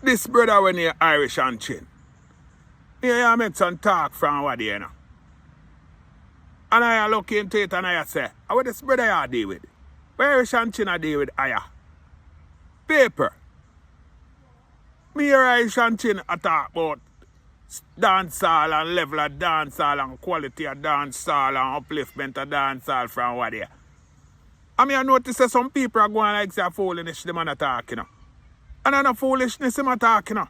This brother when he Irish and chin. Here I met some talk from what you know. And I look into it and I say, what this brother I deal with? Where Irish and chin I deal with aya? Paper. Me hear Irish and chin I talk about dancehall and level of dancehall and quality of dancehall and upliftment of dancehall from what here. I mean I notice that some people are going like say foolishness them and talk, you know. And I no foolishness them attack, you know.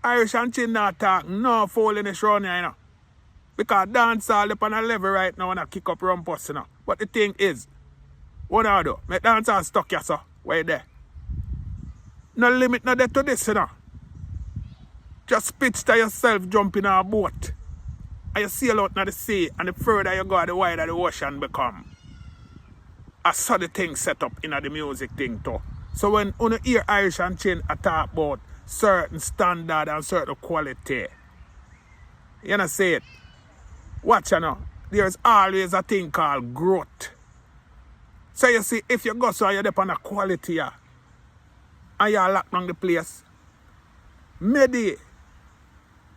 Irish and chin not talk no foolishness around here, you know. Because dancehall up on a level right now and I kick up rumpus, you know. But the thing is, what I do? Make dancehall stuck here, so where there? No limit no there to this, you know. Just picture yourself jumping on a boat. And you sail out in the sea, and the further you go, the wider the ocean become. I saw the thing set up in the music thing too. So when you hear Irish and chin I talk about certain standard and certain quality, you know say it. Watch you know, there's always a thing called growth. So you see, if you go so you're up on a quality here, and you're locked on the place, maybe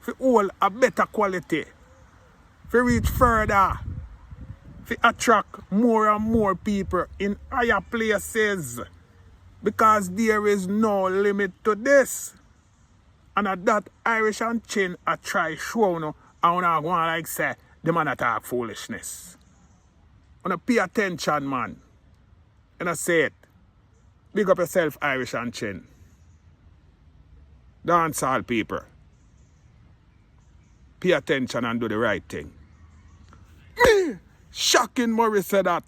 for all a better quality, for reach further, for attract more and more people in higher places. Because there is no limit to this. And at that Irish and chin I try show no, and I go like say, the man talk foolishness. And pay attention, man. And I say it. Big up yourself, Irish and chin. Dancehall people. Pay attention and do the right thing. Me! Shocking Murray said that.